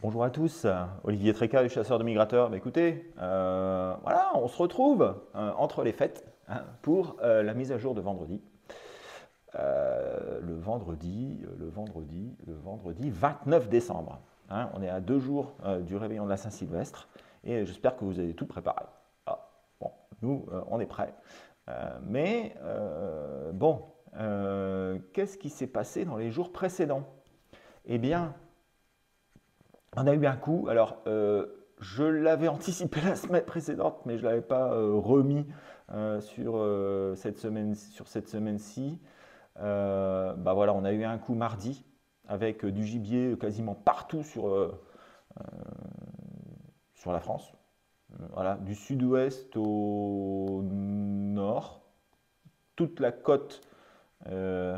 Bonjour à tous, Olivier Tréca, le chasseur de migrateurs. Bah, écoutez, voilà, on se retrouve entre les fêtes pour la mise à jour de vendredi. Le vendredi 29 décembre. On est à 2 jours du réveillon de la Saint-Sylvestre et j'espère que vous avez tout préparé. Ah, bon, nous, on est prêts. Bon, qu'est-ce qui s'est passé dans les jours précédents? Eh bien, on a eu un coup. Alors, je l'avais anticipé la semaine précédente, mais je ne l'avais pas remis sur cette semaine-ci. Bah voilà, on a eu un coup mardi avec du gibier quasiment partout sur la France. Voilà, du sud-ouest au nord, toute la côte euh,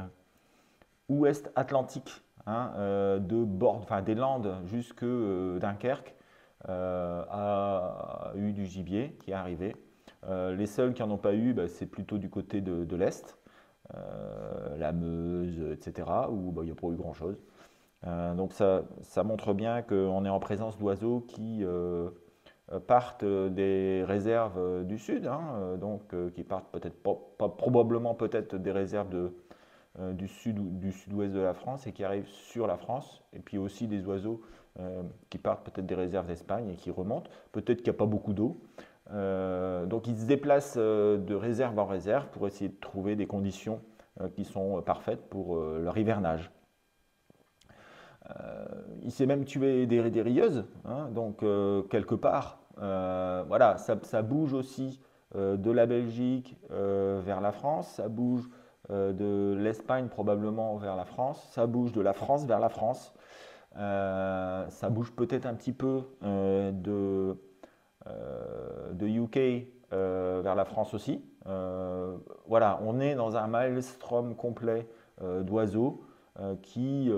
ouest atlantique, enfin, des Landes jusque Dunkerque, a eu du gibier qui est arrivé. Les seuls qui n'en ont pas eu, bah, c'est plutôt du côté de l'Est, la Meuse, etc., où bah, il n'y a pas eu grand-chose. Donc ça montre bien qu'on est en présence d'oiseaux qui partent des réserves du sud, qui partent peut-être probablement peut-être des réserves du sud-ouest de la France et qui arrivent sur la France. Et puis aussi des oiseaux qui partent peut-être des réserves d'Espagne et qui remontent. Peut-être qu'il n'y a pas beaucoup d'eau. Donc ils se déplacent de réserve en réserve pour essayer de trouver des conditions qui sont parfaites pour leur hivernage. Il s'est même tué des rieuses, donc quelque part, voilà, ça bouge aussi de la Belgique vers la France, ça bouge de l'Espagne probablement vers la France, ça bouge de la France vers la France, ça bouge peut-être un petit peu de UK vers la France aussi. Voilà, on est dans un maelstrom complet d'oiseaux qui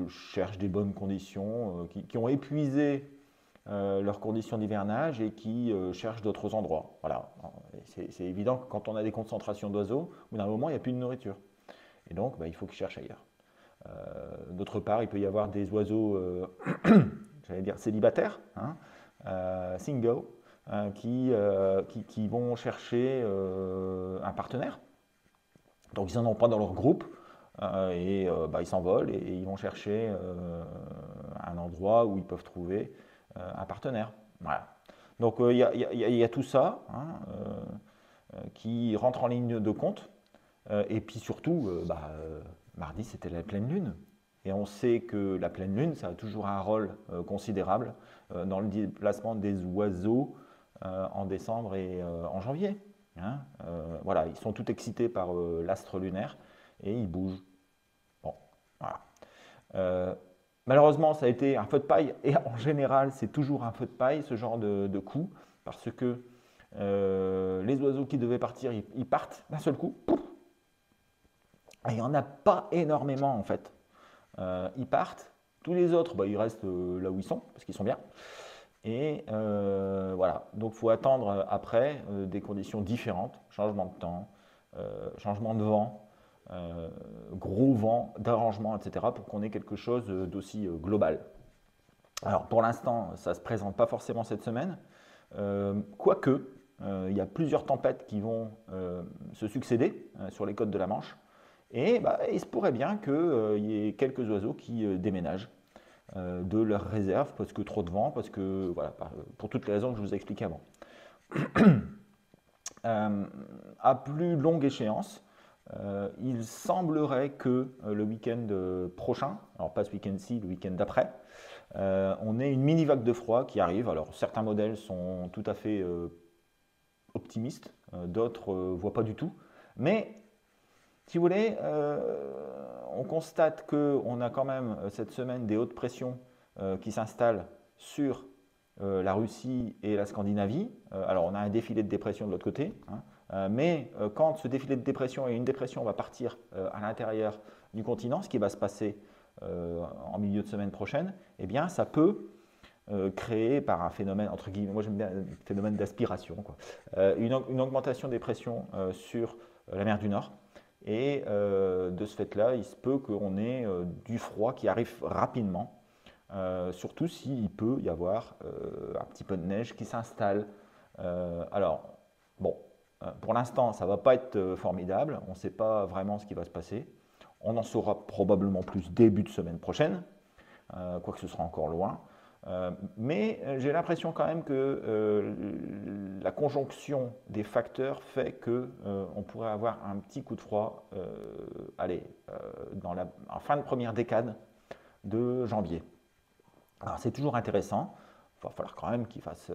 cherchent des bonnes conditions, qui ont épuisé leurs conditions d'hivernage et qui cherchent d'autres endroits. Voilà, c'est évident que quand on a des concentrations d'oiseaux, au bout d'un moment, il n'y a plus de nourriture. Et donc, bah, il faut qu'ils cherchent ailleurs. D'autre part, il peut y avoir des oiseaux, j'allais dire célibataires, single, qui vont chercher un partenaire. Donc ils n'en ont pas dans leur groupe bah, ils s'envolent et ils vont chercher un endroit où ils peuvent trouver un partenaire. Voilà. Donc il y a tout ça qui rentre en ligne de compte. Et puis surtout, mardi c'était la pleine lune. Et on sait que la pleine lune, ça a toujours un rôle considérable dans le déplacement des oiseaux en décembre et en janvier. Voilà, ils sont tout excités par l'astre lunaire et ils bougent. Bon, voilà. Euh, Malheureusement, ça a été un feu de paille et en général, c'est toujours un feu de paille ce genre de coup parce que les oiseaux qui devaient partir, ils partent d'un seul coup. Pouf, et il n'y en a pas énormément en fait. Ils partent. Tous les autres, bah, ils restent là où ils sont parce qu'ils sont bien. Et voilà, donc il faut attendre après des conditions différentes, changement de temps, changement de vent, gros vent, d'arrangement, etc., pour qu'on ait quelque chose d'aussi global. Alors pour l'instant, ça ne se présente pas forcément cette semaine, quoique il y a plusieurs tempêtes qui vont se succéder sur les côtes de la Manche, et bah, il se pourrait bien qu'il y ait quelques oiseaux qui déménagent de leur réserve parce que trop de vent, parce que voilà, pour toutes les raisons que je vous ai expliquées avant. À plus longue échéance, il semblerait que le week-end prochain, alors pas ce week-end-ci, le week-end d'après, on ait une mini vague de froid qui arrive. Alors certains modèles sont tout à fait optimistes, d'autres ne voient pas du tout. Mais si vous voulez, on constate qu'on a quand même cette semaine des hautes pressions qui s'installent sur la Russie et la Scandinavie. Alors on a un défilé de dépression de l'autre côté, mais quand ce défilé de dépression et une dépression va partir à l'intérieur du continent, ce qui va se passer en milieu de semaine prochaine, eh bien ça peut créer par un phénomène, entre guillemets, moi j'aime bien le phénomène d'aspiration, une augmentation des pressions sur la mer du Nord. Et de ce fait-là, il se peut qu'on ait du froid qui arrive rapidement. surtout s'il peut y avoir un petit peu de neige qui s'installe. Alors, bon, pour l'instant, ça ne va pas être formidable, on ne sait pas vraiment ce qui va se passer. On en saura probablement plus début de semaine prochaine, quoique ce sera encore loin. Mais j'ai l'impression quand même que la conjonction des facteurs fait qu'on pourrait avoir un petit coup de froid en fin de première décade de janvier. Alors c'est toujours intéressant, il va falloir quand même qu'il fasse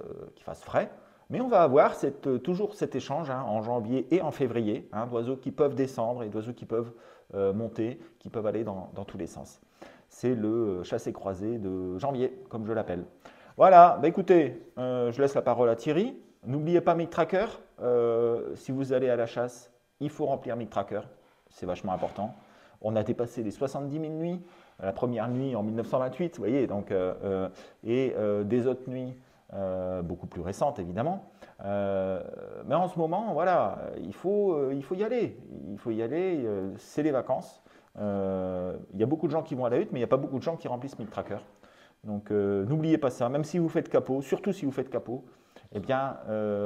frais, mais on va avoir toujours cet échange en janvier et en février, d'oiseaux qui peuvent descendre et d'oiseaux qui peuvent monter, qui peuvent aller dans tous les sens. C'est le chassé-croisé de janvier, comme je l'appelle. Voilà, écoutez, je laisse la parole à Thierry. N'oubliez pas MigTracker, si vous allez à la chasse, il faut remplir MigTracker, c'est vachement important. On a dépassé les 70 000 nuits, la première nuit en 1928, vous voyez, donc, et des autres nuits beaucoup plus récentes évidemment. Mais en ce moment, voilà, il faut y aller. Il faut y aller, c'est les vacances. Il y a beaucoup de gens qui vont à la hutte, mais il n'y a pas beaucoup de gens qui remplissent MigTracker. Donc n'oubliez pas ça, même si vous faites capot, surtout si vous faites capot, eh bien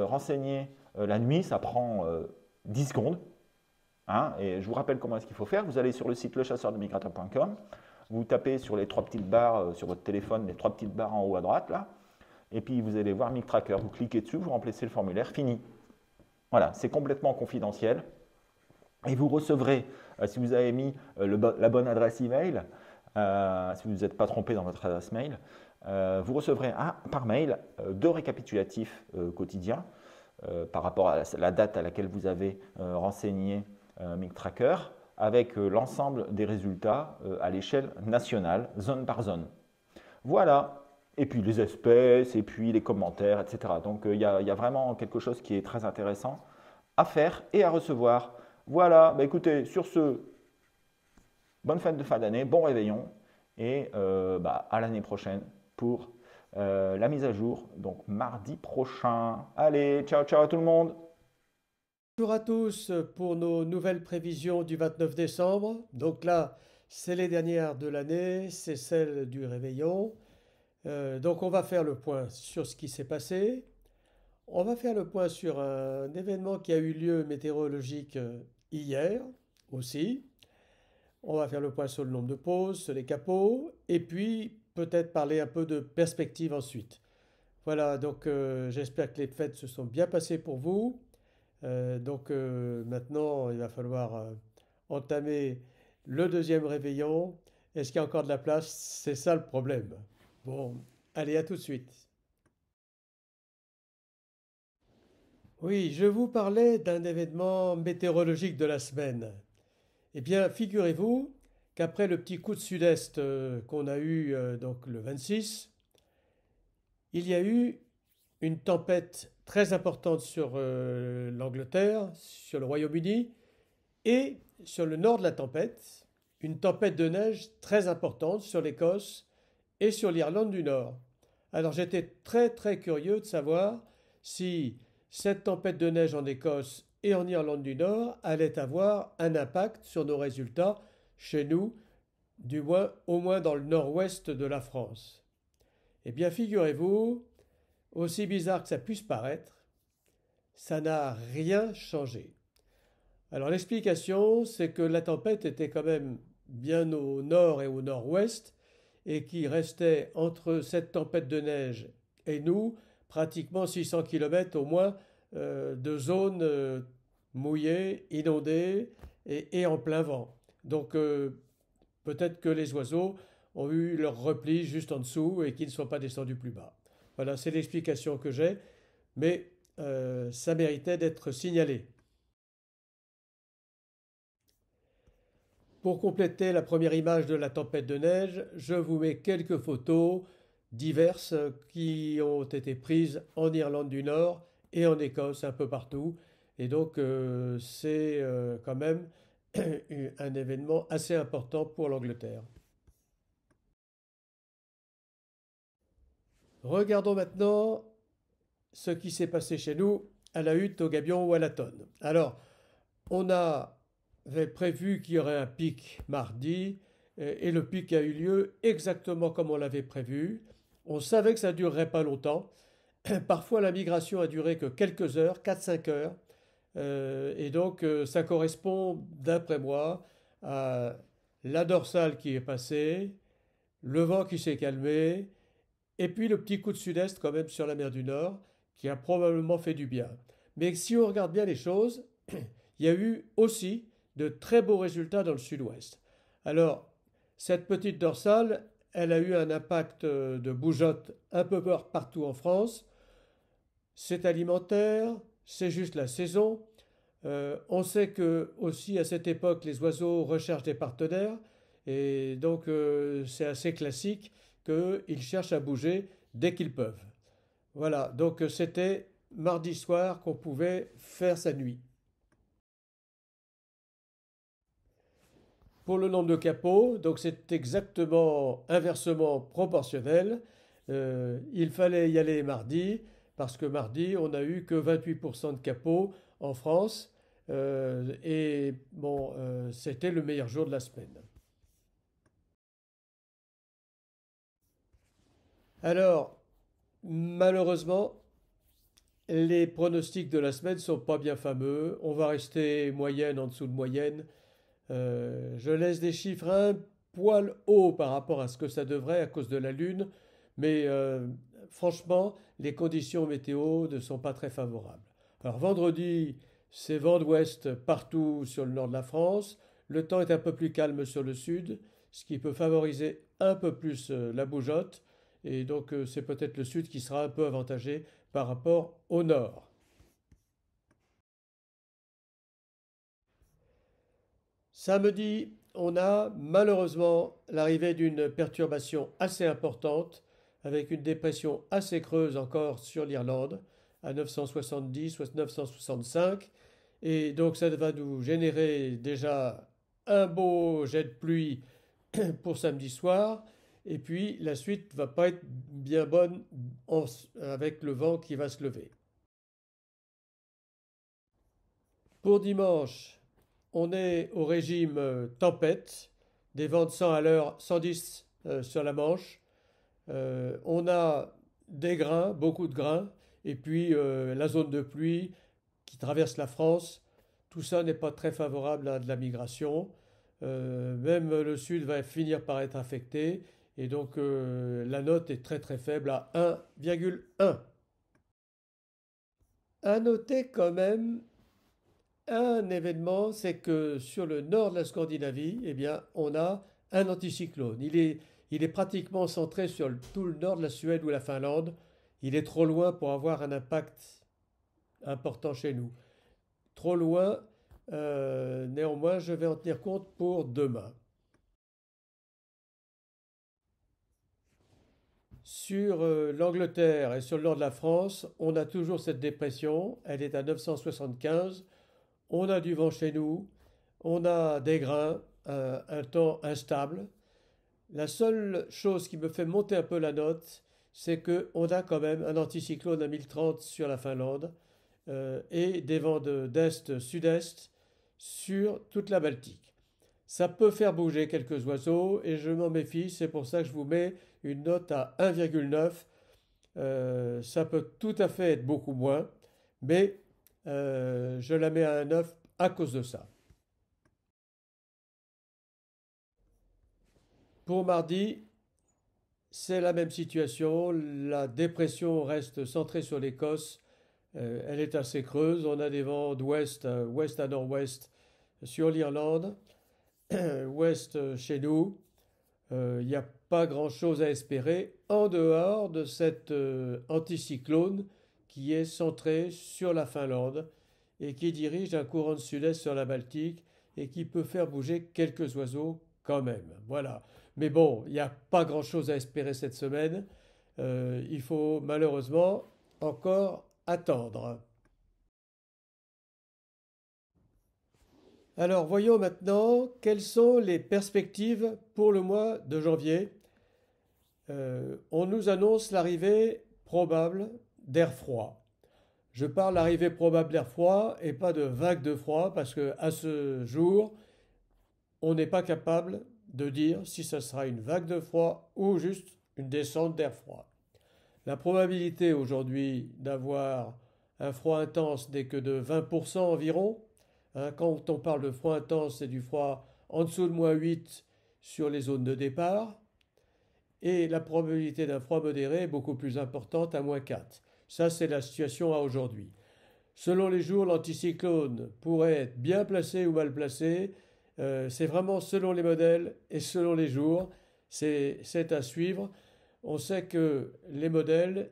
renseignez la nuit, ça prend 10 secondes. Et je vous rappelle comment est-ce qu'il faut faire. Vous allez sur le site lechasseurdemigrateur.com, vous tapez sur les 3 petites barres sur votre téléphone, les 3 petites barres en haut à droite là, et puis vous allez voir MigTracker, vous cliquez dessus, vous remplissez le formulaire, fini. Voilà, c'est complètement confidentiel. Et vous recevrez, si vous avez mis la bonne adresse email, si vous n'êtes pas trompé dans votre adresse mail, vous recevrez par mail 2 récapitulatifs quotidiens par rapport à la date à laquelle vous avez renseigné MigTracker, avec l'ensemble des résultats à l'échelle nationale, zone par zone. Voilà. Et puis les espèces, et puis les commentaires, etc. Donc il y a vraiment quelque chose qui est très intéressant à faire et à recevoir. Voilà, écoutez, sur ce, bonne fête de fin d'année, bon réveillon, et à l'année prochaine pour la mise à jour, donc mardi prochain. Allez, ciao, ciao à tout le monde. Bonjour à tous pour nos nouvelles prévisions du 29 décembre. Donc là, c'est les dernières de l'année, c'est celle du réveillon. Donc on va faire le point sur ce qui s'est passé. On va faire le point sur un événement qui a eu lieu météorologique hier aussi. On va faire le point sur le nombre de pauses, sur les capots, et puis peut-être parler un peu de perspective ensuite. Voilà, donc j'espère que les fêtes se sont bien passées pour vous. Donc maintenant, il va falloir entamer le deuxième réveillon. Est-ce qu'il y a encore de la place? C'est ça le problème. Bon, allez, à tout de suite. Oui, je vous parlais d'un événement météorologique de la semaine. Eh bien, figurez-vous qu'après le petit coup de sud-est qu'on a eu donc le 26, il y a eu une tempête très importante sur l'Angleterre, sur le Royaume-Uni, et sur le nord de la tempête, une tempête de neige très importante sur l'Écosse et sur l'Irlande du Nord. Alors j'étais très très curieux de savoir si cette tempête de neige en Écosse et en Irlande du Nord allait avoir un impact sur nos résultats chez nous, au moins dans le nord-ouest de la France. Eh bien figurez-vous, aussi bizarre que ça puisse paraître, ça n'a rien changé. Alors l'explication, c'est que la tempête était quand même bien au nord et au nord-ouest, et qu'il restait entre cette tempête de neige et nous pratiquement 600 km au moins de zones mouillées, inondées et en plein vent. Donc peut-être que les oiseaux ont eu leur repli juste en dessous et qu'ils ne sont pas descendus plus bas. Voilà, c'est l'explication que j'ai, mais ça méritait d'être signalé. Pour compléter la première image de la tempête de neige, je vous mets quelques photos diverses qui ont été prises en Irlande du Nord et en Écosse, un peu partout. Et donc c'est quand même un événement assez important pour l'Angleterre. Regardons maintenant ce qui s'est passé chez nous à la hutte, au gabion ou à la tonne. Alors, on avait prévu qu'il y aurait un pic mardi et le pic a eu lieu exactement comme on l'avait prévu. On savait que ça ne durerait pas longtemps. Parfois, la migration a duré que quelques heures, 4-5 heures. Et donc, ça correspond, d'après moi, à la dorsale qui est passée, le vent qui s'est calmé, et puis le petit coup de sud-est quand même sur la mer du Nord, qui a probablement fait du bien. Mais si on regarde bien les choses, il y a eu aussi de très beaux résultats dans le sud-ouest. Alors, cette petite dorsale, elle a eu un impact de bougeotte un peu partout en France. C'est alimentaire, c'est juste la saison. On sait que aussi à cette époque, les oiseaux recherchent des partenaires et donc c'est assez classique qu'ils cherchent à bouger dès qu'ils peuvent. Voilà, donc c'était mardi soir qu'on pouvait faire sa nuit. Pour le nombre de capots, donc c'est exactement inversement proportionnel. Il fallait y aller mardi parce que mardi, on n'a eu que 28% de capots en France. Et bon, c'était le meilleur jour de la semaine. Alors, malheureusement, les pronostics de la semaine ne sont pas bien fameux. On va rester moyenne en dessous de moyenne. Je laisse des chiffres un poil hauts par rapport à ce que ça devrait à cause de la Lune, mais franchement, les conditions météo ne sont pas très favorables. Alors vendredi, c'est vent d'ouest partout sur le nord de la France. Le temps est un peu plus calme sur le sud, ce qui peut favoriser un peu plus la bougeotte. Et donc c'est peut-être le sud qui sera un peu avantagé par rapport au nord. Samedi, on a malheureusement l'arrivée d'une perturbation assez importante avec une dépression assez creuse encore sur l'Irlande à 970 ou 965. Et donc ça va nous générer déjà un beau jet de pluie pour samedi soir. Et puis la suite va pas être bien bonne avec le vent qui va se lever. Pour dimanche, on est au régime tempête, des vents de 100 à l'heure, 110 sur la Manche. On a des grains, beaucoup de grains, et puis la zone de pluie qui traverse la France. Tout ça n'est pas très favorable à de la migration. Même le sud va finir par être affecté, et donc la note est très très faible à 1,1. À noter quand même un événement, c'est que sur le nord de la Scandinavie, eh bien, on a un anticyclone. Il est pratiquement centré sur tout le nord de la Suède ou la Finlande. Il est trop loin pour avoir un impact important chez nous. Trop loin, néanmoins, je vais en tenir compte pour demain. Sur l'Angleterre et sur le nord de la France, on a toujours cette dépression. Elle est à 975. On a du vent chez nous, on a des grains, un temps instable. La seule chose qui me fait monter un peu la note, c'est qu'on a quand même un anticyclone à 1030 sur la Finlande et des vents d'est-sud-est sur toute la Baltique. Ça peut faire bouger quelques oiseaux et je m'en méfie, c'est pour ça que je vous mets une note à 1,9. Ça peut tout à fait être beaucoup moins, mais je la mets à un 9 à cause de ça. Pour mardi, c'est la même situation. La dépression reste centrée sur l'Écosse. Elle est assez creuse. On a des vents d'ouest, ouest à nord-ouest sur l'Irlande, ouest chez nous. Il n'y a pas grand-chose à espérer en dehors de cet anticyclone qui est centré sur la Finlande et qui dirige un courant de sud-est sur la Baltique et qui peut faire bouger quelques oiseaux quand même. Voilà. Mais bon, il n'y a pas grand-chose à espérer cette semaine. Il faut malheureusement encore attendre. Alors voyons maintenant quelles sont les perspectives pour le mois de janvier. On nous annonce l'arrivée probable d'air froid. Je parle d'arrivée probable d'air froid et pas de vague de froid parce que à ce jour, on n'est pas capable de dire si ça sera une vague de froid ou juste une descente d'air froid. La probabilité aujourd'hui d'avoir un froid intense n'est que de 20% environ. Hein, quand on parle de froid intense, c'est du froid en dessous de -8 sur les zones de départ. Et la probabilité d'un froid modéré est beaucoup plus importante à -4. Ça, c'est la situation à aujourd'hui. Selon les jours, l'anticyclone pourrait être bien placé ou mal placé. C'est vraiment selon les modèles et selon les jours. C'est à suivre. On sait que les modèles,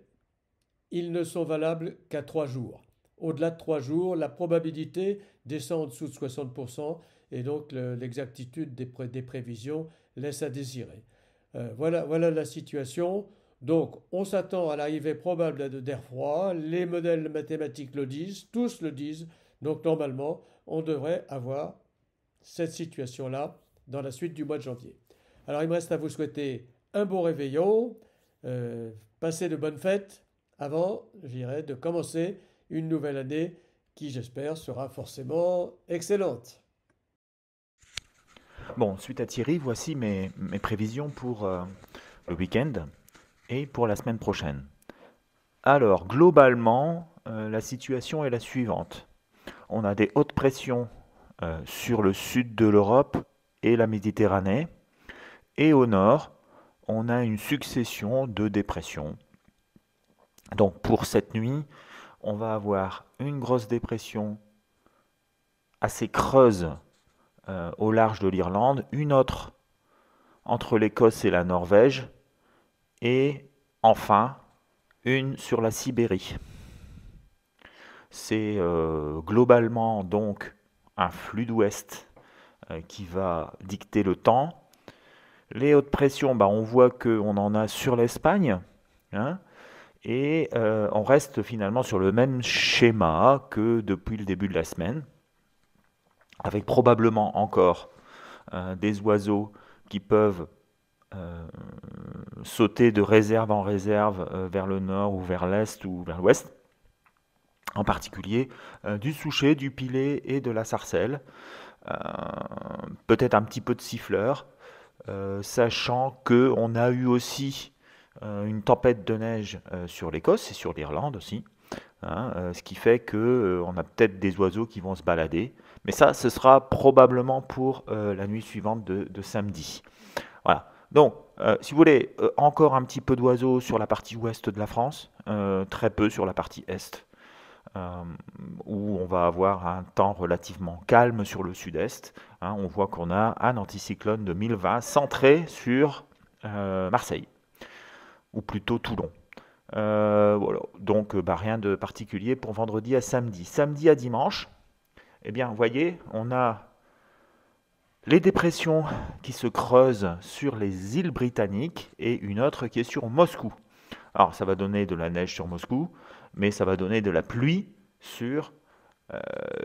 ils ne sont valables qu'à 3 jours. Au-delà de 3 jours, la probabilité descend en dessous de 60% et donc l'exactitude des prévisions laisse à désirer. Voilà la situation. Donc, on s'attend à l'arrivée probable d'air froid. Les modèles mathématiques le disent, tous le disent. Donc, normalement, on devrait avoir cette situation-là dans la suite du mois de janvier. Alors, il me reste à vous souhaiter un bon réveillon, passez de bonnes fêtes avant, je dirais, de commencer une nouvelle année qui, j'espère, sera forcément excellente. Bon, suite à Thierry, voici mes prévisions pour le week-end et pour la semaine prochaine. Alors, globalement, la situation est la suivante. On a des hautes pressions sur le sud de l'Europe et la Méditerranée. Et au nord, on a une succession de dépressions. Donc pour cette nuit, on va avoir une grosse dépression assez creuse au large de l'Irlande, une autre entre l'Écosse et la Norvège, et enfin une sur la Sibérie. C'est globalement donc un flux d'ouest qui va dicter le temps. Les hautes pressions, on voit qu'on en a sur l'Espagne, hein, et on reste finalement sur le même schéma que depuis le début de la semaine, avec probablement encore des oiseaux qui peuvent sauter de réserve en réserve vers le nord ou vers l'est ou vers l'ouest, en particulier du souchet, du pilet et de la sarcelle, peut-être un petit peu de siffleur, sachant qu'on a eu aussi une tempête de neige sur l'Écosse et sur l'Irlande aussi, hein, ce qui fait qu'on a peut-être des oiseaux qui vont se balader, mais ça, ce sera probablement pour la nuit suivante de samedi. Voilà. Donc, si vous voulez, encore un petit peu d'oiseaux sur la partie ouest de la France, très peu sur la partie est, où on va avoir un temps relativement calme sur le sud-est. Hein, on voit qu'on a un anticyclone de 1020 centré sur Marseille, ou plutôt Toulon. Voilà. Donc, rien de particulier pour vendredi à samedi. Samedi à dimanche, eh bien, vous voyez, on a les dépressions qui se creusent sur les îles britanniques et une autre qui est sur Moscou. Alors, ça va donner de la neige sur Moscou, mais ça va donner de la pluie sur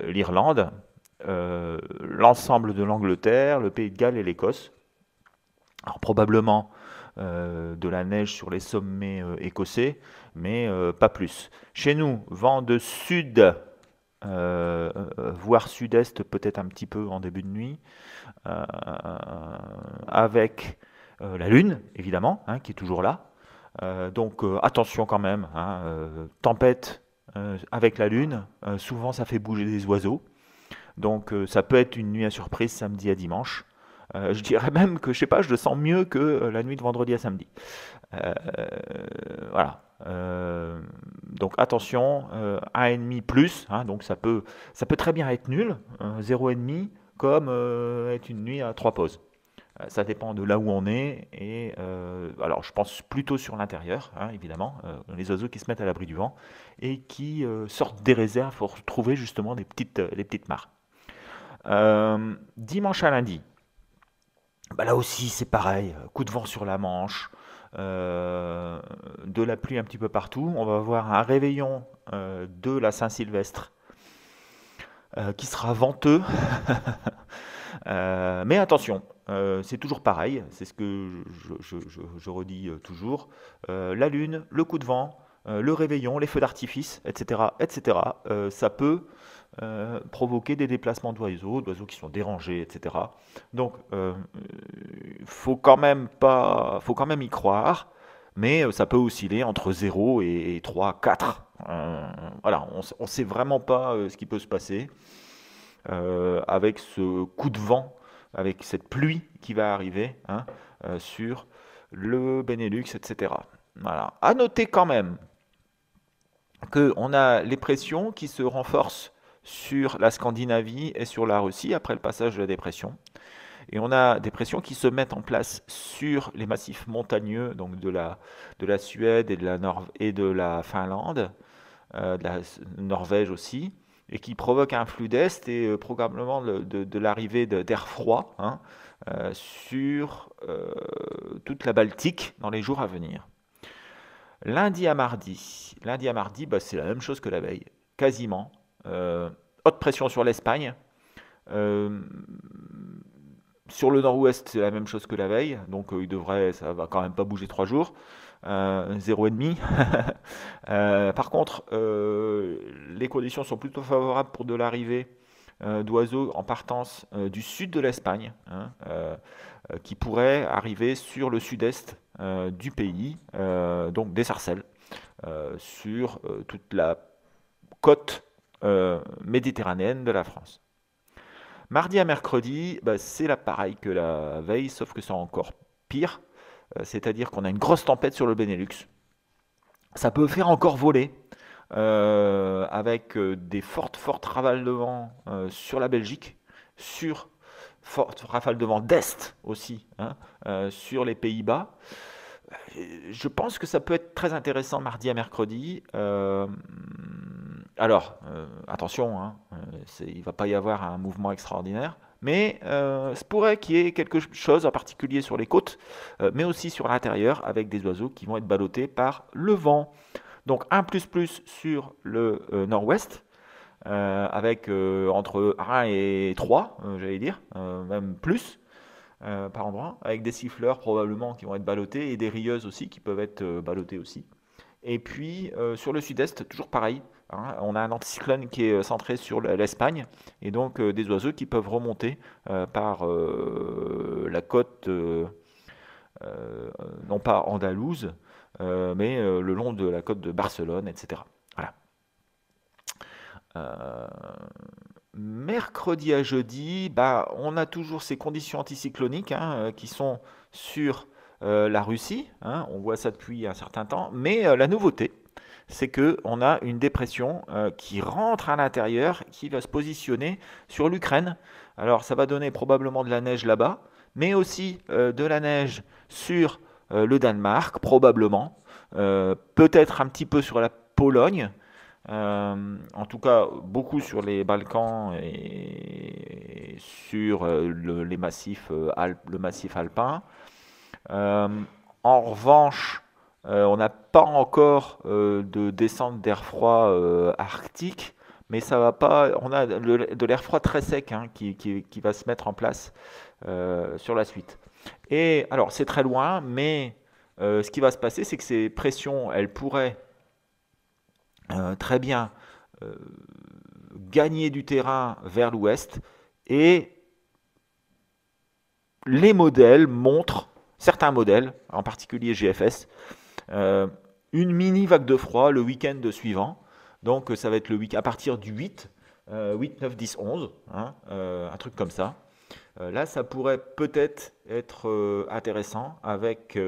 l'Irlande, l'ensemble de l'Angleterre, le Pays de Galles et l'Écosse. Alors, probablement de la neige sur les sommets écossais, mais pas plus. Chez nous, vent de sud, voire sud-est, peut-être un petit peu en début de nuit, avec la Lune, évidemment, hein, qui est toujours là. Donc attention quand même, hein, tempête avec la Lune, souvent ça fait bouger des oiseaux. Donc ça peut être une nuit à surprise samedi à dimanche. Je dirais même que, je sais pas, je le sens mieux que la nuit de vendredi à samedi. Voilà. Donc attention, 1,5 plus, hein, donc ça peut très bien être nul, 0,5, comme être une nuit à 3 pauses. Ça dépend de là où on est, et alors je pense plutôt sur l'intérieur, hein, évidemment, les oiseaux qui se mettent à l'abri du vent et qui sortent des réserves pour trouver justement les petites mares. Dimanche à lundi, là aussi c'est pareil, coup de vent sur la Manche, de la pluie un petit peu partout. On va avoir un réveillon de la Saint-Sylvestre qui sera venteux, mais attention, c'est toujours pareil, c'est ce que je redis toujours, la Lune, le coup de vent, le réveillon, les feux d'artifice, etc., etc., ça peut provoquer des déplacements d'oiseaux qui sont dérangés, etc. Donc, faut quand même y croire, mais ça peut osciller entre 0 et 3, 4. Voilà, on ne sait vraiment pas ce qui peut se passer avec ce coup de vent, avec cette pluie qui va arriver sur le Benelux, etc. Voilà. À noter quand même qu'on a les pressions qui se renforcent sur la Scandinavie et sur la Russie après le passage de la dépression. Et on a des pressions qui se mettent en place sur les massifs montagneux, donc de la Suède et de la Finlande, de la Norvège aussi, et qui provoquent un flux d'est et probablement de l'arrivée d'air froid sur toute la Baltique dans les jours à venir. Lundi à mardi, bah, c'est la même chose que la veille, quasiment. Haute pression sur l'Espagne. Euh, sur le nord-ouest, c'est la même chose que la veille, donc ça va quand même pas bouger 3 jours. 0,5. Par contre, les conditions sont plutôt favorables pour de l'arrivée d'oiseaux en partance du sud de l'Espagne, qui pourraient arriver sur le sud-est du pays, donc des sarcelles, sur toute la côte méditerranéenne de la France. Mardi à mercredi, bah, c'est là pareil que la veille, sauf que c'est encore pire. C'est-à-dire qu'on a une grosse tempête sur le Benelux. Ça peut faire encore voler, avec des fortes rafales de vent sur la Belgique, sur fortes rafales de vent d'Est aussi, sur les Pays-Bas. Je pense que ça peut être très intéressant mardi à mercredi. Attention, il ne va pas y avoir un mouvement extraordinaire, mais ça pourrait qu'il y ait quelque chose en particulier sur les côtes, mais aussi sur l'intérieur, avec des oiseaux qui vont être ballottés par le vent. Donc un plus sur le nord-ouest, avec entre 1 et 3, j'allais dire, même plus. Par endroit, avec des siffleurs probablement qui vont être ballottés et des rieuses aussi qui peuvent être ballottées aussi. Et puis sur le sud-est, toujours pareil, on a un anticyclone qui est centré sur l'Espagne et donc des oiseaux qui peuvent remonter par la côte, non pas andalouse, mais le long de la côte de Barcelone, etc. Voilà. Mercredi à jeudi, bah, on a toujours ces conditions anticycloniques qui sont sur la Russie. On voit ça depuis un certain temps. Mais la nouveauté, c'est qu'on a une dépression qui rentre à l'intérieur, qui va se positionner sur l'Ukraine. Alors ça va donner probablement de la neige là-bas, mais aussi de la neige sur le Danemark, probablement. Peut-être un petit peu sur la Pologne. En tout cas, beaucoup sur les Balkans et sur les massifs, le massif alpin. Euh, En revanche, on n'a pas encore de descente d'air froid arctique, mais ça va pas. On a de l'air froid très sec qui va se mettre en place sur la suite. Et alors, c'est très loin, mais ce qui va se passer, c'est que ces pressions, elles pourraient très bien euh, gagner du terrain vers l'ouest et les modèles montrent, certains modèles, en particulier GFS, euh, une mini vague de froid le week-end suivant. Donc ça va être le week à partir du 8, 8, 9, 10, 11, un truc comme ça. Là, ça pourrait peut-être être intéressant avec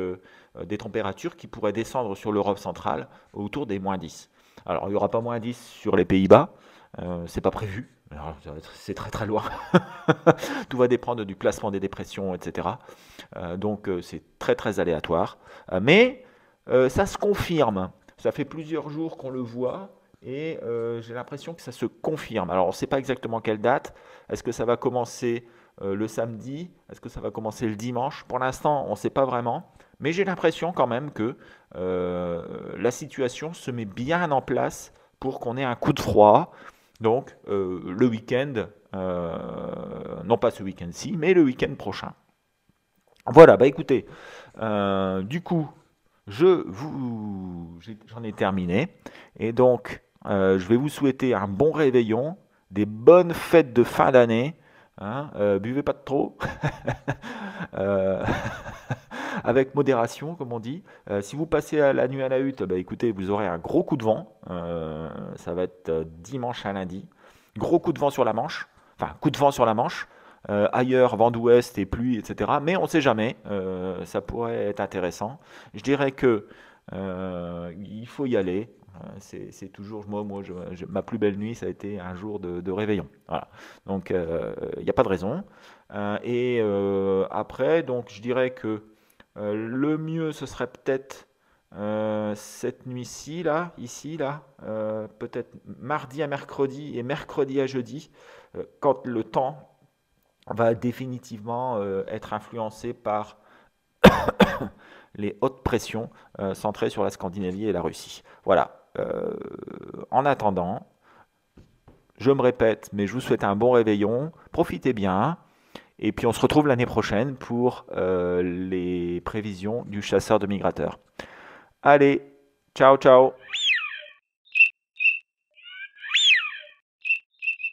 des températures qui pourraient descendre sur l'Europe centrale autour des moins 10. Alors, il n'y aura pas moins 10 sur les Pays-Bas, c'est pas prévu. C'est très loin. Tout va dépendre du classement des dépressions, etc. Donc, c'est très aléatoire. Mais ça se confirme. Ça fait plusieurs jours qu'on le voit et j'ai l'impression que ça se confirme. Alors, on ne sait pas exactement quelle date. Est-ce que ça va commencer le samedi? Est-ce que ça va commencer le dimanche? Pour l'instant, on ne sait pas vraiment. Mais j'ai l'impression quand même que la situation se met bien en place pour qu'on ait un coup de froid. Donc, le week-end, non pas ce week-end-ci, mais le week-end prochain. Voilà, bah écoutez, du coup, j'en ai terminé. Et donc, je vais vous souhaiter un bon réveillon, des bonnes fêtes de fin d'année. Hein, buvez pas de trop. Euh, avec modération, comme on dit. Si vous passez à la nuit à la hutte, bah, écoutez, vous aurez un gros coup de vent. Ça va être dimanche à lundi. Gros coup de vent sur la Manche. Enfin, coup de vent sur la Manche. Ailleurs, vent d'ouest et pluie, etc. Mais on ne sait jamais. Ça pourrait être intéressant. Je dirais que il faut y aller. C'est toujours, ma plus belle nuit, ça a été un jour de réveillon. Voilà. Donc, il n'y a pas de raison. Après, donc, je dirais que le mieux, ce serait peut-être cette nuit-ci, là, ici, là, peut-être mardi à mercredi et mercredi à jeudi, quand le temps va définitivement être influencé par les hautes pressions centrées sur la Scandinavie et la Russie. Voilà. En attendant, je me répète, mais je vous souhaite un bon réveillon. Profitez bien. Et puis on se retrouve l'année prochaine pour les prévisions du chasseur de migrateurs. Allez, ciao ciao.